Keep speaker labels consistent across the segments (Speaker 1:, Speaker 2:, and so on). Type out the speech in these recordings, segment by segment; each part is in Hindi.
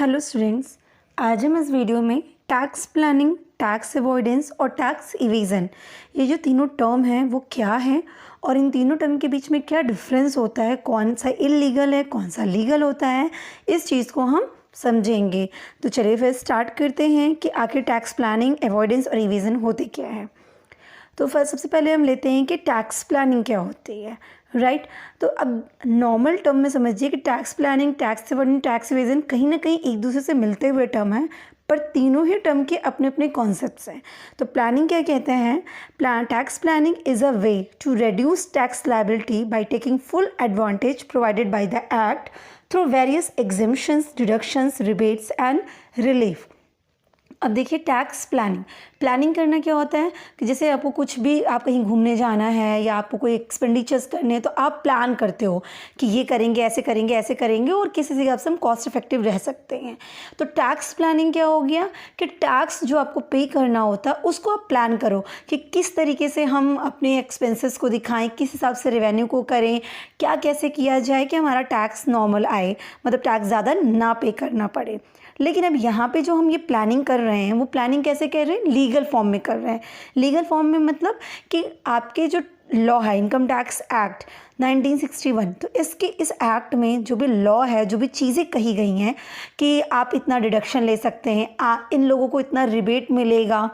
Speaker 1: हेलो स्टूडेंट्स, आज हम इस वीडियो में टैक्स प्लानिंग, टैक्स अवॉइडेंस और टैक्स इवेजन ये जो तीनों टर्म हैं वो क्या हैं और इन तीनों टर्म के बीच में क्या डिफरेंस होता है, कौन सा इलीगल है, कौन सा लीगल होता है, इस चीज़ को हम समझेंगे। तो चलिए फिर स्टार्ट करते हैं कि आखिर टैक्स प्लानिंग, अवॉइडेंस और इवेजन होते क्या है। तो फिर सबसे पहले हम लेते हैं कि टैक्स प्लानिंग क्या होती है, राइट। तो अब नॉर्मल टर्म में समझिए कि tax planning, tax avoidance, tax evasion कहीं ना कहीं एक दूसरे से मिलते हुए टर्म हैं, पर तीनों ही टर्म के अपने अपने कॉन्सेप्ट्स हैं। तो प्लानिंग क्या कहते हैं? Tax planning is a way to reduce tax liability by taking full advantage provided by the act through various exemptions, deductions, rebates and relief। अब देखिए टैक्स प्लानिंग करना क्या होता है कि जैसे आपको कुछ भी, आप कहीं घूमने जाना है या आपको कोई एक्सपेंडिचर्स करने हैं तो आप प्लान करते हो कि ये करेंगे, ऐसे करेंगे और किसी हिसाब से हम कॉस्ट इफेक्टिव रह सकते हैं। तो टैक्स प्लानिंग क्या हो गया कि टैक्स जो आपको पे करना होता है उसको आप प्लान करो कि किस तरीके से हम अपने एक्सपेंसेस को दिखाएं, किस हिसाब से रेवेन्यू को करें, क्या कैसे किया जाए कि हमारा टैक्स नॉर्मल आए, मतलब टैक्स ज़्यादा ना पे करना पड़े। लेकिन अब यहाँ पे जो हम ये प्लानिंग कर रहे हैं वो प्लानिंग कैसे कर रहे हैं? लीगल फॉर्म में कर रहे हैं। लीगल फॉर्म में मतलब कि आपके जो लॉ है, इनकम टैक्स एक्ट 1961, तो इस एक्ट में जो भी लॉ है, जो भी चीज़ें कही गई हैं कि आप इतना डिडक्शन ले सकते हैं, इन लोगों को इतना रिबेट मिलेगा,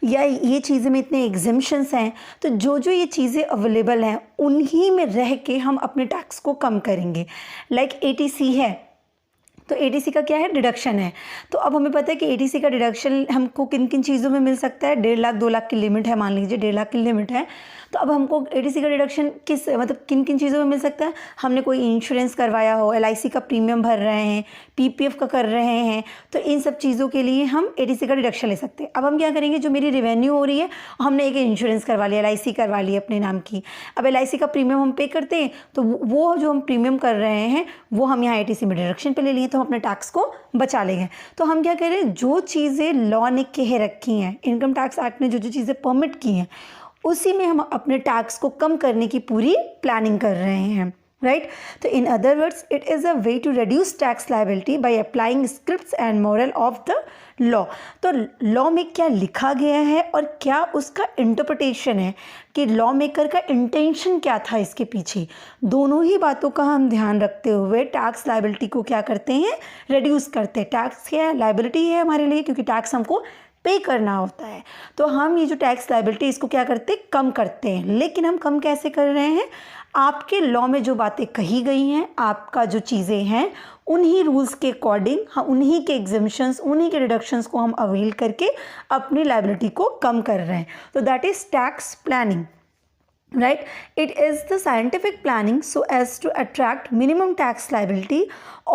Speaker 1: या ये चीज़ें में इतने एग्जिम्पशंस हैं, तो जो जो ये चीज़ें अवेलेबल हैं उन्हीं में रह के हम अपने टैक्स को कम करेंगे। लाइक ATC है, तो ATC का क्या है? डिडक्शन है। तो अब हमें पता है कि ATC का डिडक्शन हमको किन किन चीज़ों में मिल सकता है। 1.5 लाख 2 लाख की लिमिट है, मान लीजिए 1.5 लाख की लिमिट है। तो अब हमको ATC का डिडक्शन मतलब किन किन चीज़ों में मिल सकता है? हमने कोई इंश्योरेंस करवाया हो, LIC का प्रीमियम भर रहे हैं, PPF का कर रहे हैं, तो इन सब चीज़ों के लिए हम ATC का डिडक्शन ले सकते हैं। अब हम क्या करेंगे, जो मेरी रेवेन्यू हो रही है, हमने एक इंश्योरेंस करवा लिया, LIC करवा ली अपने नाम की। अब LIC का प्रीमियम हम पे करते हैं, तो वो जो हम प्रीमियम कर रहे हैं वो हम यहाँ ATC में डिडक्शन पे ले लिए, तो हम अपने टैक्स को बचा लेंगे। तो हम क्या करें, जो चीज़ें लॉ ने कह रखी हैं, इनकम टैक्स एक्ट ने जो जो चीज़ें परमिट की हैं, उसी में हम अपने टैक्स को कम करने की पूरी प्लानिंग कर रहे हैं, राइट। तो in other words, it is a way to reduce tax liability by applying scripts and moral of the law. तो लॉ में क्या लिखा गया है और क्या उसका इंटरप्रिटेशन है, कि लॉ मेकर का इंटेंशन क्या था इसके पीछे, दोनों ही बातों का हम ध्यान रखते हुए टैक्स लायबिलिटी को क्या करते हैं? रिड्यूस करते हैं। टैक्स क्या है? लायबिलिटी है हमारे लिए, क्योंकि टैक्स हमको पे करना होता है। तो हम ये जो टैक्स लायबिलिटी इसको क्या करते हैं? कम करते हैं। लेकिन हम कम कैसे कर रहे हैं? आपके लॉ में जो बातें कही गई हैं, आपका जो चीज़ें हैं, उन्हीं रूल्स के अकॉर्डिंग हम उन्हीं के एग्जिम्पशंस, उन्हीं के डिडक्शंस को हम अवेल करके अपनी लायबिलिटी को कम कर रहे हैं। तो that is tax planning, right? It is the scientific planning so as to attract minimum tax liability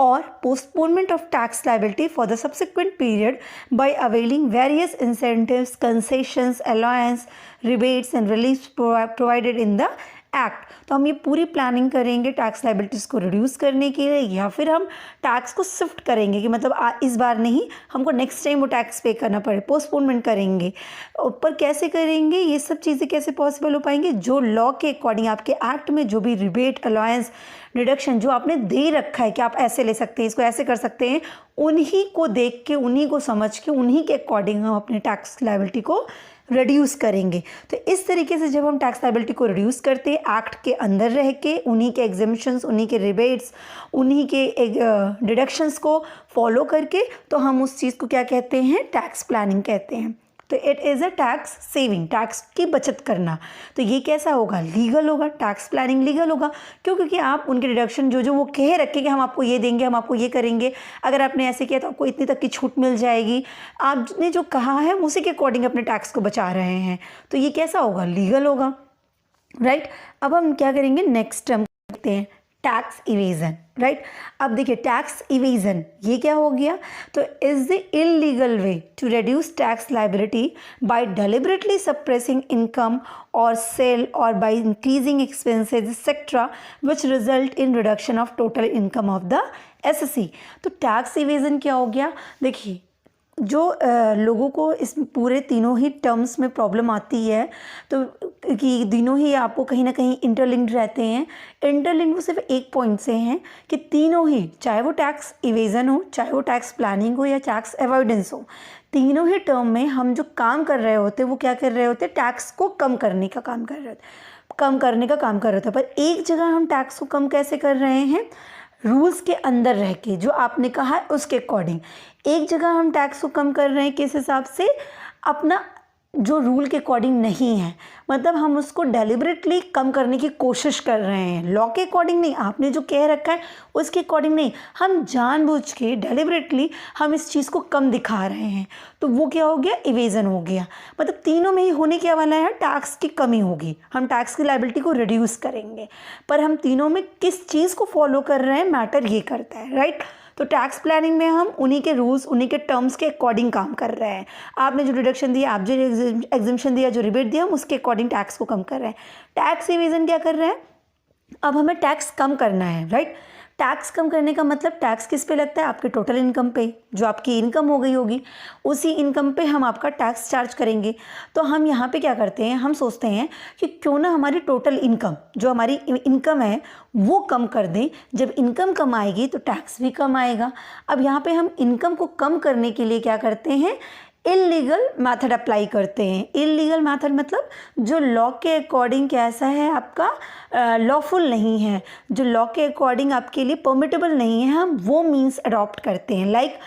Speaker 1: or postponement of tax liability for the subsequent period by availing various incentives, concessions, allowance, rebates and reliefs provided in the act. तो हम ये पूरी प्लानिंग करेंगे टैक्स लाइबिलिटीज़ को रिड्यूस करने के लिए, या फिर हम टैक्स को शिफ्ट करेंगे कि मतलब इस बार नहीं, हमको नेक्स्ट टाइम वो टैक्स पे करना पड़े, पोस्टपोनमेंट करेंगे। पर कैसे करेंगे? ये सब चीज़ें कैसे पॉसिबल हो पाएंगे? जो लॉ के अकॉर्डिंग आपके एक्ट में जो भी रिबेट, अलाउंस, डिडक्शन जो आपने दे रखा है कि आप ऐसे ले सकते हैं, इसको ऐसे कर सकते हैं, उन्हीं को देख के, उन्हीं को समझ के, उन्हीं के अकॉर्डिंग हम अपने टैक्स लायबिलिटी को रिड्यूस करेंगे। तो इस तरीके से जब हम टैक्स लायबिलिटी को रिड्यूस करते हैं एक्ट के अंदर रह के, उन्हीं के एग्जिम्पशंस, उन्हीं के रिबेट्स, उन्हीं के डिडक्शंस को फॉलो करके, तो हम उस चीज़ को क्या कहते हैं? टैक्स प्लानिंग कहते हैं। तो it is a tax saving, tax की बचत करना। तो ये कैसा होगा? लीगल होगा। टैक्स प्लानिंग लीगल होगा। क्यों? क्योंकि आप उनके डिडक्शन जो जो वो कह रखे कि हम आपको ये देंगे, हम आपको ये करेंगे, अगर आपने ऐसे किया तो आपको इतनी तक की छूट मिल जाएगी, आपने जो कहा है उसी के अकॉर्डिंग अपने टैक्स को बचा रहे हैं, तो ये कैसा होगा? लीगल होगा, राइट। अब हम क्या करेंगे? नेक्स्ट टर्म करते हैं टैक्स इवेजन, राइट। अब देखिए टैक्स इवेजन ये क्या हो गया? तो is the illegal way to reduce tax liability by deliberately suppressing income और सेल और by increasing expenses etcetera which result in reduction of total income of the SSC। तो टैक्स इवेजन क्या हो गया? देखिए जो लोगों को इस पूरे तीनों ही टर्म्स में प्रॉब्लम आती है, तो कि तीनों ही आपको कहीं ना कहीं इंटरलिंक्ड रहते हैं। इंटरलिंक्ड वो सिर्फ एक पॉइंट से हैं कि तीनों ही, चाहे वो टैक्स इवेजन हो, चाहे वो टैक्स प्लानिंग हो या टैक्स अवॉइडेंस हो, तीनों ही टर्म में हम जो काम कर रहे होते वो क्या कर रहे होते, टैक्स को कम करने का काम कर रहे होते, कम करने का काम कर रहे होते। पर एक जगह हम टैक्स को कम कैसे कर रहे हैं, रूल्स के अंदर रह के, जो आपने कहा है उसके अकॉर्डिंग। एक जगह हम टैक्स को कम कर रहे हैं किस हिसाब से, अपना जो रूल के अकॉर्डिंग नहीं है, मतलब हम उसको डेलिबरेटली कम करने की कोशिश कर रहे हैं, लॉ के अकॉर्डिंग नहीं, आपने जो कह रखा है उसके अकॉर्डिंग नहीं, हम जानबूझ के डेलिबरेटली हम इस चीज़ को कम दिखा रहे हैं। तो वो क्या हो गया, इवेजन हो गया। मतलब तीनों में ही होने क्या वाला है, टैक्स की कमी होगी, हम टैक्स की लायबिलिटी को रिड्यूस करेंगे। पर हम तीनों में किस चीज़ को फॉलो कर रहे हैं, मैटर ये करता है, राइट। तो टैक्स प्लानिंग में हम उन्हीं के रूल्स, उन्हीं के टर्म्स के अकॉर्डिंग काम कर रहे हैं। आपने जो डिडक्शन दिया, आप जो एग्जम्पशन दिया, जो रिबेट दिया, हम उसके अकॉर्डिंग टैक्स को कम कर रहे हैं। टैक्स इवेजन क्या कर रहे हैं, अब हमें टैक्स कम करना है, राइट। टैक्स कम करने का मतलब टैक्स किस पे लगता है, आपके टोटल इनकम पे, जो आपकी इनकम हो गई होगी उसी इनकम पे हम आपका टैक्स चार्ज करेंगे। तो हम यहाँ पे क्या करते हैं, हम सोचते हैं कि क्यों ना हमारी टोटल इनकम, जो हमारी इनकम है वो कम कर दें। जब इनकम कम आएगी तो टैक्स भी कम आएगा। अब यहाँ पे हम इनकम को कम करने के लिए क्या करते हैं, इलीगल मेथड अप्लाई करते हैं। इलीगल मेथड मतलब जो लॉ के अकॉर्डिंग कैसा है, आपका लॉफुल नहीं है, जो लॉ के अकॉर्डिंग आपके लिए परमिटेबल नहीं है, हम वो मीन्स अडॉप्ट करते हैं। लाइक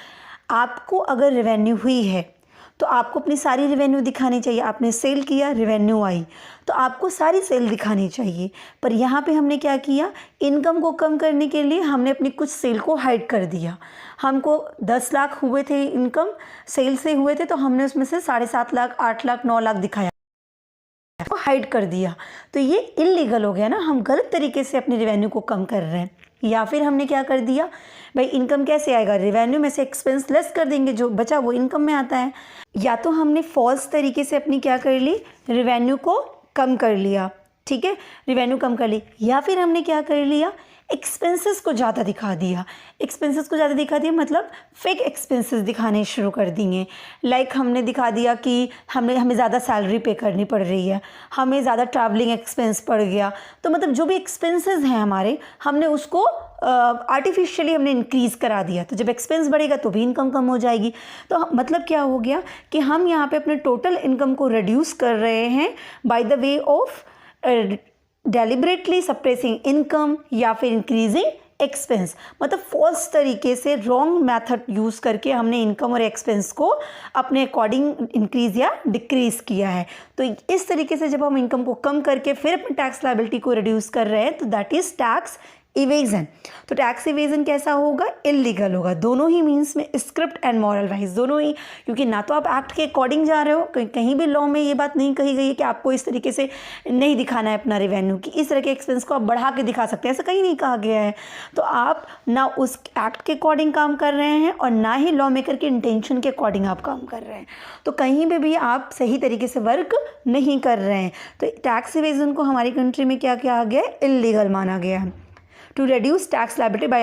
Speaker 1: आपको अगर रेवेन्यू हुई है तो आपको अपनी सारी रेवेन्यू दिखानी चाहिए। आपने सेल किया, रेवेन्यू आई, तो आपको सारी सेल दिखानी चाहिए। पर यहाँ पे हमने क्या किया, इनकम को कम करने के लिए हमने अपनी कुछ सेल को हाइड कर दिया। हमको 10 लाख हुए थे इनकम, सेल से हुए थे, तो हमने उसमें से 7.5 लाख, 8 लाख, 9 लाख दिखाया, को हाइड कर दिया। तो ये इलीगल हो गया ना, हम गलत तरीके से अपनी रेवेन्यू को कम कर रहे हैं। या फिर हमने क्या कर दिया, भाई इनकम कैसे आएगा, रेवेन्यू में से एक्सपेंस लेस कर देंगे, जो बचा वो इनकम में आता है। या तो हमने फॉल्स तरीके से अपनी क्या कर ली, रेवेन्यू को कम कर लिया, ठीक है, रेवेन्यू कम कर ली। या फिर हमने क्या कर लिया, एक्सपेंसेस को ज़्यादा दिखा दिया। एक्सपेंसेस को ज़्यादा दिखा दिया मतलब फेक एक्सपेंसेस दिखाने शुरू कर दिए। लाइक हमने दिखा दिया कि हमें ज़्यादा सैलरी पे करनी पड़ रही है, हमें ज़्यादा ट्रैवलिंग एक्सपेंस पड़ गया। तो मतलब जो भी एक्सपेंसेस हैं हमारे, हमने उसको आर्टिफिशियली हमने इंक्रीज़ करा दिया। तो जब एक्सपेंस बढ़ेगा तो भी इनकम कम हो जाएगी। तो मतलब क्या हो गया कि हम यहाँ पे अपने टोटल इनकम को रिड्यूस कर रहे हैं by the way of deliberately suppressing income या फिर इंक्रीजिंग एक्सपेंस। मतलब फॉल्स तरीके से, रॉन्ग मेथड यूज़ करके हमने इनकम और एक्सपेंस को अपने अकॉर्डिंग इंक्रीज या डिक्रीज़ किया है। तो इस तरीके से जब हम इनकम को कम करके फिर अपनी टैक्स लायबिलिटी को रिड्यूस कर रहे हैं, तो दैट इज़ टैक्स इवेजन। तो टैक्स इवेजन कैसा होगा, इलीगल होगा। दोनों ही मीन्स में, स्क्रिप्ट एंड मॉरल वाइज दोनों ही, क्योंकि ना तो आप एक्ट के अकॉर्डिंग जा रहे हो, कहीं भी लॉ में ये बात नहीं कही गई है कि आपको इस तरीके से नहीं दिखाना है अपना रेवेन्यू, कि इस तरह के एक्सपेंस को आप बढ़ा के दिखा सकते हैं, ऐसा कहीं नहीं कहा गया है। तो आप ना उस एक्ट के अकॉर्डिंग काम कर रहे हैं और ना ही लॉ मेकर के इंटेंशन के अकॉर्डिंग आप काम कर रहे हैं। तो कहीं पे भी आप सही तरीके से वर्क नहीं कर रहे हैं। तो टैक्स इवेजन को हमारी कंट्री में क्या किया गया है, इलीगल माना गया है। To reduce tax liability by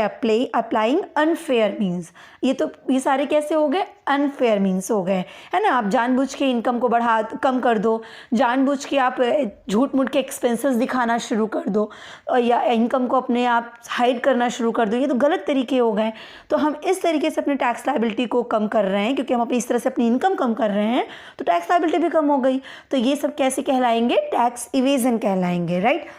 Speaker 1: applying unfair means. ये सारे कैसे हो गए, अनफेयर मीन्स हो गए, है ना। आप जानबूझ के इनकम को कम कर दो, जानबूझ के आप झूठ मूठ के एक्सपेंसेस दिखाना शुरू कर दो, या इनकम को अपने आप हाइड करना शुरू कर दो। ये तो गलत तरीके हो गए। तो हम इस तरीके से अपने टैक्स लायबिलिटी को कम कर रहे हैं, क्योंकि हम अपनी इस तरह से अपनी इनकम कम कर रहे हैं, तो टैक्स लायबिलिटी भी कम हो गई। तो ये सब कैसे कहलाएंगे, टैक्स इवेजन कहलाएंगे, राइट।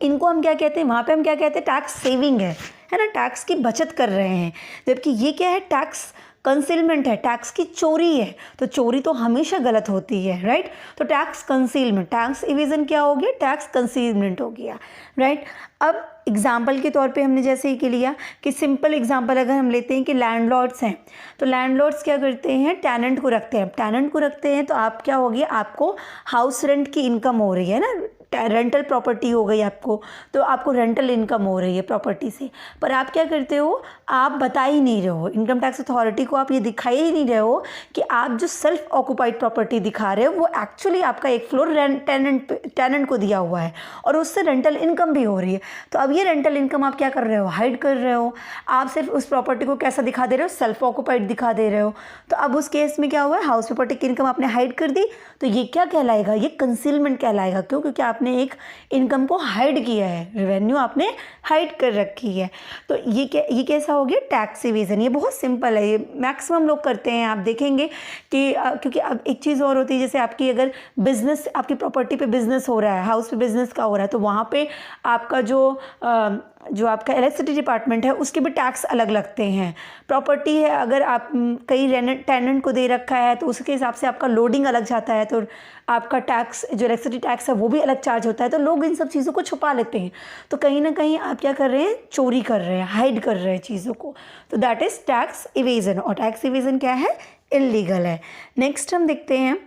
Speaker 1: इनको हम क्या कहते हैं, वहाँ पे हम क्या कहते हैं, टैक्स सेविंग है ना, टैक्स की बचत कर रहे हैं। जबकि ये क्या है, टैक्स कंसीलमेंट है, टैक्स की चोरी है। तो चोरी तो हमेशा गलत होती है, राइट। तो टैक्स कंसीलमेंट, टैक्स इवेजन क्या हो गया, टैक्स कंसीलमेंट हो गया, राइट। अब एग्जाम्पल के तौर पे हमने जैसे ही लिया कि सिंपल एग्जाम्पल अगर हम लेते हैं कि लैंडलॉर्ड्स हैं, तो लैंडलॉर्ड्स क्या करते हैं, टेनेंट को रखते हैं। टेनेंट को रखते हैं तो आप क्या हो गया, आपको हाउस रेंट की इनकम हो रही है ना, रेंटल प्रॉपर्टी हो गई आपको, तो आपको रेंटल इनकम हो रही है प्रॉपर्टी से, पर आप क्या करते हो, आप बता ही नहीं रहे हो, इनकम टैक्स अथॉरिटी को आप ये दिखाई ही नहीं रहे हो कि आप जो सेल्फ ऑक्यूपाइड प्रॉपर्टी दिखा रहे हो वो एक्चुअली आपका एक फ्लोर टेनेंट को दिया हुआ है और उससे रेंटल इनकम भी हो रही है। तो अब ये रेंटल इनकम आप क्या कर रहे हो, हाइड कर रहे हो। आप सिर्फ उस प्रॉपर्टी को कैसा दिखा दे रहे हो, सेल्फ ऑक्यूपाइड दिखा दे रहे हो। तो अब उस केस में क्या हुआ, हाउस प्रॉपर्टी की इनकम आपने हाइड कर दी, तो ये क्या कहलाएगा, ये कंसीलमेंट कहलाएगा। क्यों? क्योंकि आपने एक इनकम को हाइड किया है, रेवेन्यू आपने हाइड कर रखी है। तो ये कैसा हो गया, टैक्स इवेजन। ये बहुत सिंपल है, ये मैक्सिमम लोग करते हैं। आप देखेंगे कि क्योंकि अब एक चीज़ और होती है, जैसे आपकी अगर बिजनेस, आपकी प्रॉपर्टी पे बिजनेस हो रहा है, हाउस पे बिजनेस का हो रहा है, तो वहाँ पे आपका जो आपका इलेक्ट्रिसिटी डिपार्टमेंट है उसके भी टैक्स अलग लगते हैं। प्रॉपर्टी है, अगर आप कई टेनेंट को दे रखा है तो उसके हिसाब से आपका लोडिंग अलग जाता है, तो आपका टैक्स जो इलेक्ट्रिसिटी टैक्स है वो भी अलग चार्ज होता है। तो लोग इन सब चीज़ों को छुपा लेते हैं, तो कहीं ना कहीं आप क्या कर रहे हैं, चोरी कर रहे हैं, हाइड कर रहे हैं चीज़ों को। तो दैट इज़ टैक्स इवेजन, और टैक्स इवेजन क्या है, इलीगल है। नेक्स्ट हम देखते हैं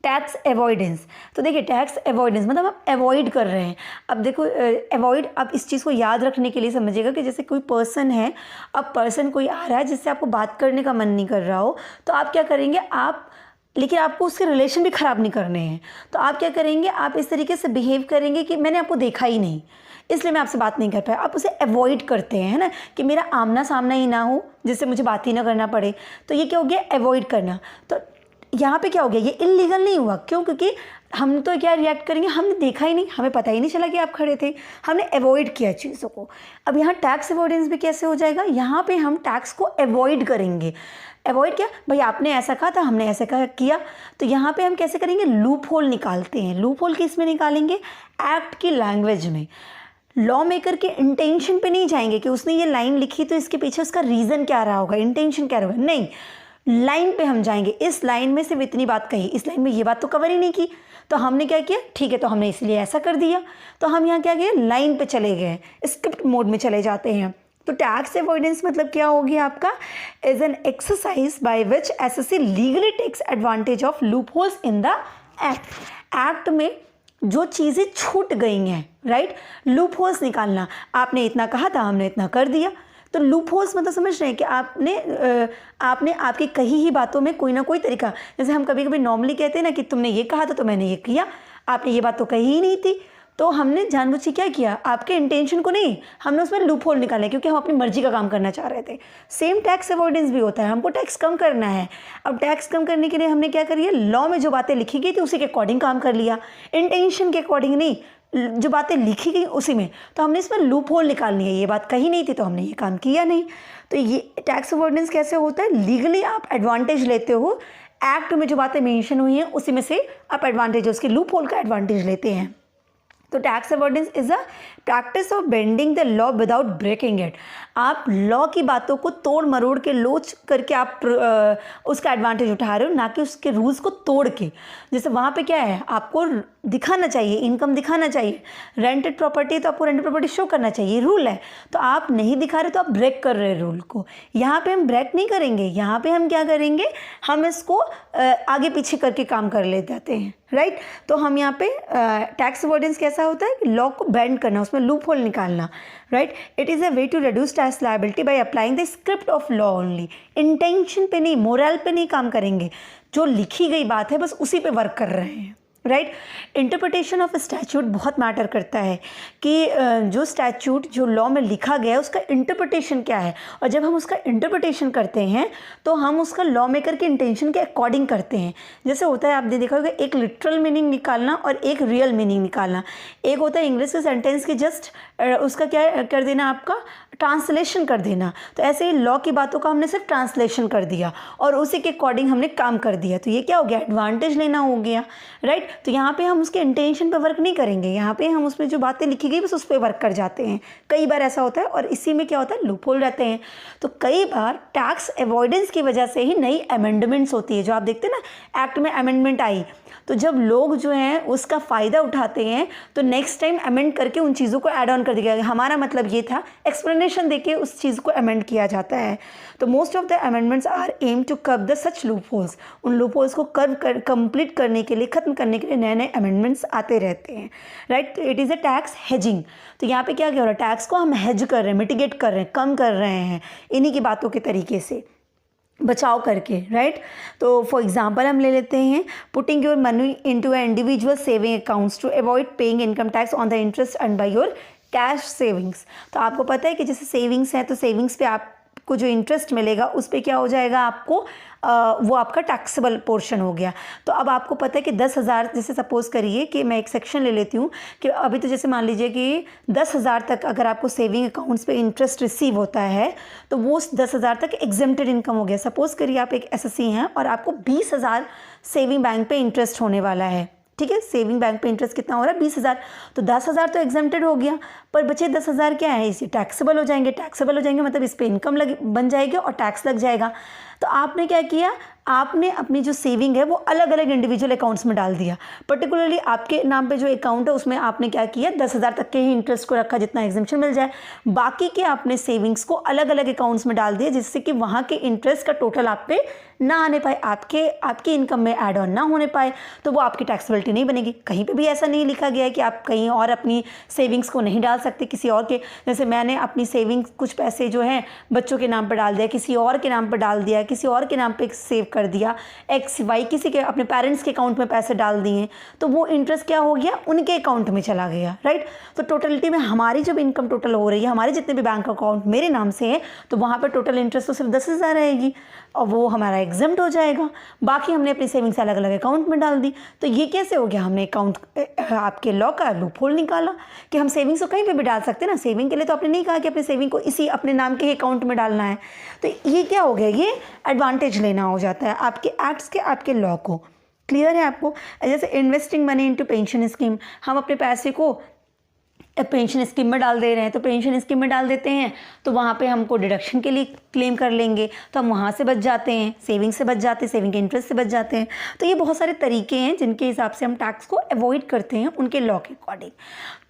Speaker 1: टैक्स अवॉइडेंस। तो देखिए टैक्स अवॉइडेंस मतलब आप अवॉइड कर रहे हैं। अब देखो अवॉइड, आप इस चीज़ को याद रखने के लिए समझिएगा कि जैसे कोई पर्सन है, अब पर्सन कोई आ रहा है जिससे आपको बात करने का मन नहीं कर रहा हो, तो आप क्या करेंगे, आप, लेकिन आपको उसके रिलेशन भी ख़राब नहीं करने हैं, तो आप क्या करेंगे, आप इस तरीके से बिहेव करेंगे कि मैंने आपको देखा ही नहीं इसलिए मैं आपसे बात नहीं कर पाया। आप उसे अवॉइड करते हैं, है ना, कि मेरा आमना सामना ही ना हो जिससे मुझे बात ही ना करना पड़े। तो ये क्या हो गया, अवॉइड करना। तो यहाँ पे क्या हो गया, ये इलीगल नहीं हुआ। क्यों? क्योंकि हम तो क्या रिएक्ट करेंगे, हमने देखा ही नहीं, हमें पता ही नहीं चला कि आप खड़े थे, हमने अवॉइड किया चीज़ों को। अब यहाँ टैक्स अवॉइडेंस भी कैसे हो जाएगा, यहाँ पे हम टैक्स को अवॉइड करेंगे। अवॉइड क्या, भाई आपने ऐसा कहा था, हमने ऐसा किया, तो यहाँ पे हम कैसे करेंगे, लूप होल निकालते हैं। लूप होल किस में निकालेंगे, एक्ट की लैंग्वेज में। लॉ मेकर के इंटेंशन पे नहीं जाएंगे कि उसने ये लाइन लिखी तो इसके पीछे उसका रीज़न क्या रहा होगा, इंटेंशन क्या रहा होगा, नहीं, लाइन पे हम जाएंगे। इस लाइन में सिर्फ इतनी बात कही, इस लाइन में ये बात तो कवर ही नहीं की, तो हमने क्या किया, ठीक है तो हमने इसलिए ऐसा कर दिया। तो हम यहाँ क्या किए, लाइन पे चले गए, स्क्रिप्ट मोड में चले जाते हैं। तो टैक्स अवॉइडेंस मतलब क्या होगी आपका, is an exercise by which SSC legally takes advantage of loopholes in the act. Act में जो चीज़ें छूट गई हैं, राइट, लूप होल्स निकालना। आपने इतना कहा था, हमने इतना कर दिया, तो लूप होल्स मतलब समझ रहे हैं कि आपने आपकी कही ही बातों में कोई ना कोई तरीका, जैसे हम कभी कभी नॉर्मली कहते हैं ना कि तुमने ये कहा था तो मैंने ये किया, आपने ये बात तो कही ही नहीं थी, तो हमने जानबूझ के क्या किया, आपके इंटेंशन को नहीं, हमने उसमें लूप होल निकाले क्योंकि हम अपनी मर्जी का काम करना चाह रहे थे। सेम टैक्स अवॉइडेंस भी होता है, हमको टैक्स कम करना है। अब टैक्स कम करने के लिए हमने क्या करी है, लॉ में जो बातें लिखी गई थी उसी के अकॉर्डिंग काम कर लिया, इंटेंशन के अकॉर्डिंग नहीं, जो बातें लिखी गई उसी में। तो हमने इसमें लूप होल निकालनी है, ये बात कही नहीं थी तो हमने ये काम किया नहीं। तो ये टैक्स अवॉइडेंस कैसे होता है, लीगली आप एडवांटेज लेते हो, एक्ट में जो बातें मेंशन हुई हैं उसी में से आप एडवांटेज, उसके लूप होल का एडवांटेज लेते हैं। तो tax avoidance is a practice of bending the law without breaking it. आप लॉ की बातों को तोड़ मरोड़ के लोच करके आप उसका एडवांटेज उठा रहे हो, ना कि उसके रूल्स को तोड़ के। जैसे वहाँ पे क्या है, आपको दिखाना चाहिए, इनकम दिखाना चाहिए, रेंटेड प्रॉपर्टी तो आपको रेंटेड प्रॉपर्टी शो करना चाहिए, रूल है, तो आप नहीं दिखा रहे तो आप ब्रेक कर रहे हैं रूल को। यहाँ पे हम ब्रेक नहीं करेंगे, यहाँ पे हम क्या करेंगे, हम इसको आगे पीछे करके काम कर ले जाते हैं, राइट। तो हम यहाँ पे टैक्स अवॉइडेंस कैसा होता है, लॉ को बेंड करना, उसमें लूप होल निकालना, right. It is a way to reduce tax liability by applying the script of law only. Intention पे नहीं, मोरल पे नहीं काम करेंगे, जो लिखी गई बात है बस उसी पे वर्क कर रहे हैं, राइट। इंटरप्रिटेशन ऑफ स्टैच्यूट बहुत मैटर करता है कि जो स्टैच्यूट जो लॉ में लिखा गया है उसका इंटरप्रिटेशन क्या है, और जब हम उसका इंटरप्रिटेशन करते हैं तो हम उसका लॉ मेकर के इंटेंशन के अकॉर्डिंग करते हैं। जैसे होता है, आपने देखा होगा, एक लिटरल मीनिंग निकालना और एक रियल मीनिंग निकालना। एक होता है इंग्लिश के सेंटेंस की जस्ट उसका क्या कर देना, आपका ट्रांसलेशन कर देना। तो ऐसे ही लॉ की बातों का हमने सिर्फ ट्रांसलेशन कर दिया और उसी के अकॉर्डिंग हमने काम कर दिया, तो ये क्या हो गया, एडवांटेज लेना हो गया, राइट। तो यहाँ पे हम उसके इंटेंशन पे वर्क नहीं करेंगे, यहाँ पे हम उसमें जो बातें लिखी गई बस उस पर वर्क कर जाते हैं। कई बार ऐसा होता है, और इसी में क्या होता है, लूप होल रहते हैं। तो कई बार टैक्स अवॉइडेंस की वजह से ही नई अमेंडमेंट्स होती है, जो आप देखते हैं ना, एक्ट में अमेंडमेंट आई, तो जब लोग जो हैं उसका फ़ायदा उठाते हैं तो नेक्स्ट टाइम अमेंड करके उन चीज़ों को ऐड ऑन कर दिया गया। हमारा मतलब ये था, एक्सप्लेनेशन एक्सप्लेनेशन देके उस चीज़ को अमेंड किया जाता है। तो most of the amendments are aim to curb the such loopholes. उन लूप होल्स को कंप्लीट करने के लिए, ख़त्म करने के लिए नए नए अमेंडमेंट्स आते रहते हैं, राइट। तो it is a tax hedging. तो यहाँ पे क्या हो रहा है, टैक्स को हम हेज कर रहे हैं, मिटिगेट कर रहे हैं, कम कर रहे हैं इन्हीं की बातों के तरीके से, बचाव करके, राइट। तो फॉर एग्जांपल हम ले लेते हैं, putting your money into a individual saving accounts to avoid paying income tax on the interest earn by your cash savings. तो आपको पता है कि जैसे सेविंग्स है तो सेविंग्स पे आपको जो इंटरेस्ट मिलेगा उस पर क्या हो जाएगा, आपको वो आपका टैक्सेबल पोर्शन हो गया। तो अब आपको पता है कि 10,000, जैसे सपोज़ करिए कि मैं एक सेक्शन ले लेती हूँ कि अभी तो जैसे मान लीजिए कि 10,000 तक अगर आपको सेविंग अकाउंट्स पे इंटरेस्ट रिसीव होता है तो वो 10,000 तक एग्जेम्प्टेड इनकम हो गया। सपोज़ करिए आप एक एसएससी हैं और आपको 20,000 सेविंग बैंक पे इंटरेस्ट होने वाला है, ठीक है। सेविंग बैंक पे इंटरेस्ट कितना हो रहा है, 20,000। तो 10,000 तो एग्जेम्प्टेड हो गया, पर बचे 10,000 क्या है, इसे टैक्सेबल हो जाएंगे। टैक्सेबल हो जाएंगे मतलब इस पर इनकम बन जाएगी और टैक्स लग जाएगा। तो आपने क्या किया, आपने अपनी जो सेविंग है वो अलग अलग इंडिविजुअल अकाउंट्स में डाल दिया। पर्टिकुलरली आपके नाम पे जो अकाउंट है उसमें आपने क्या किया, 10,000 तक के ही इंटरेस्ट को रखा जितना एग्जेम्पशन मिल जाए। बाकी के आपने सेविंग्स को अलग अलग अकाउंट्स में डाल दिया जिससे कि वहाँ के इंटरेस्ट का टोटल आप पे ना आने पाए, आपकी इनकम में ऐड ऑन ना होने पाए, तो वो आपकी टैक्सेबिलिटी नहीं बनेगी। कहीं पे भी ऐसा नहीं लिखा गया है कि आप कहीं और अपनी सेविंग्स को नहीं डाल सकते किसी और के। जैसे मैंने अपनी सेविंग्स कुछ पैसे जो हैं बच्चों के नाम पर डाल दिया, किसी और के नाम पर डाल दिया, किसी और के नाम पे सेव कर दिया, एक्स वाई किसी के अपने पेरेंट्स के अकाउंट में पैसे डाल दिए, तो वो इंटरेस्ट क्या हो गया, उनके अकाउंट में चला गया, राइट। तो टोटलिटी में हमारी जब इनकम टोटल हो रही है, हमारे जितने भी बैंक अकाउंट मेरे नाम से है, तो वहाँ पर टोटल इंटरेस्ट तो सिर्फ 10,000 रहेगी और वो हमारा एग्जेम्प्ट हो जाएगा। बाकी हमने अपनी सेविंग्स अलग अलग अकाउंट में डाल दी। तो ये कैसे हो गया, हमने अकाउंट आपके लॉ का लूप होल निकाला कि हम सेविंग्स को कहीं पे भी डाल सकते हैं ना। सेविंग के लिए तो आपने नहीं कहा कि अपने सेविंग को इसी अपने नाम के अकाउंट में डालना है। तो ये क्या हो गया, ये एडवांटेज लेना हो जाता है आपके एक्ट्स के, आपके लॉ को। क्लियर है आपको। जैसे investing money into pension scheme, हम अपने पैसे को पेंशन स्कीम में डाल दे रहे हैं, तो पेंशन स्कीम में डाल देते हैं तो वहाँ पे हमको डिडक्शन के लिए क्लेम कर लेंगे, तो हम वहाँ से बच जाते हैं, सेविंग से बच जाते हैं, सेविंग के इंटरेस्ट से बच जाते हैं। तो ये बहुत सारे तरीके हैं जिनके हिसाब से हम टैक्स को अवॉइड करते हैं उनके लॉ के अकॉर्डिंग।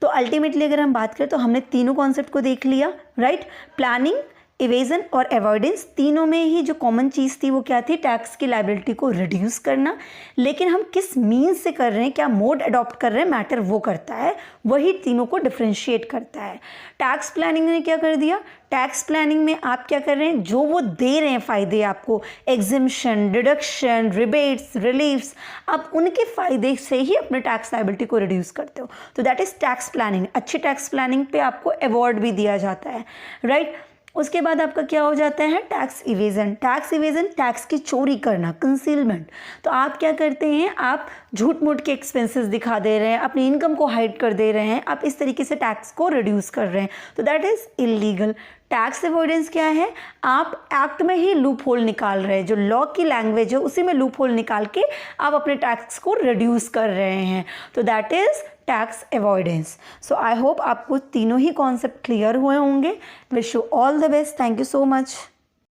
Speaker 1: तो अल्टीमेटली अगर हम बात करें तो हमने तीनों कॉन्सेप्ट को देख लिया, राइट। प्लानिंग, इवेजन और अवॉइडेंस, तीनों में ही जो कॉमन चीज़ थी वो क्या थी, टैक्स की लायबिलिटी को रिड्यूस करना। लेकिन हम किस मीन्स से कर रहे हैं, क्या मोड अडॉप्ट कर रहे हैं, मैटर वो करता है, वही तीनों को डिफ्रेंशिएट करता है। टैक्स प्लानिंग ने क्या कर दिया, टैक्स प्लानिंग में आप क्या कर रहे हैं, जो वो दे रहे हैं फ़ायदे आपको, एग्जिम्शन, डिडक्शन, रिबेट्स, रिलीफ्स, आप उनके फ़ायदे से ही अपने टैक्स लायबिलिटी को रिड्यूस करते हो। तो दैट इज़ टैक्स प्लानिंग। अच्छी टैक्स प्लानिंग पे आपको अवार्ड भी दिया जाता है, राइट। उसके बाद आपका क्या हो जाता है, tax evasion. Tax evasion, tax की चोरी करना, कंसीलमेंट। तो आप क्या करते हैं, आप झूठ मूठ के एक्सपेंसेस दिखा दे रहे हैं, अपनी इनकम को हाइड कर दे रहे हैं, आप इस तरीके से टैक्स को रिड्यूस कर रहे हैं, तो that is illegal. Tax avoidance क्या है, आप एक्ट में ही लूप होल निकाल रहे हैं, जो लॉ की लैंग्वेज है उसी में लूप होल निकाल के आप अपने टैक्स को रिड्यूस कर रहे हैं, तो that is tax avoidance. So I hope आपको तीनों ही कॉन्सेप्ट क्लियर हुए होंगे। Wish you all the best. Thank you so much.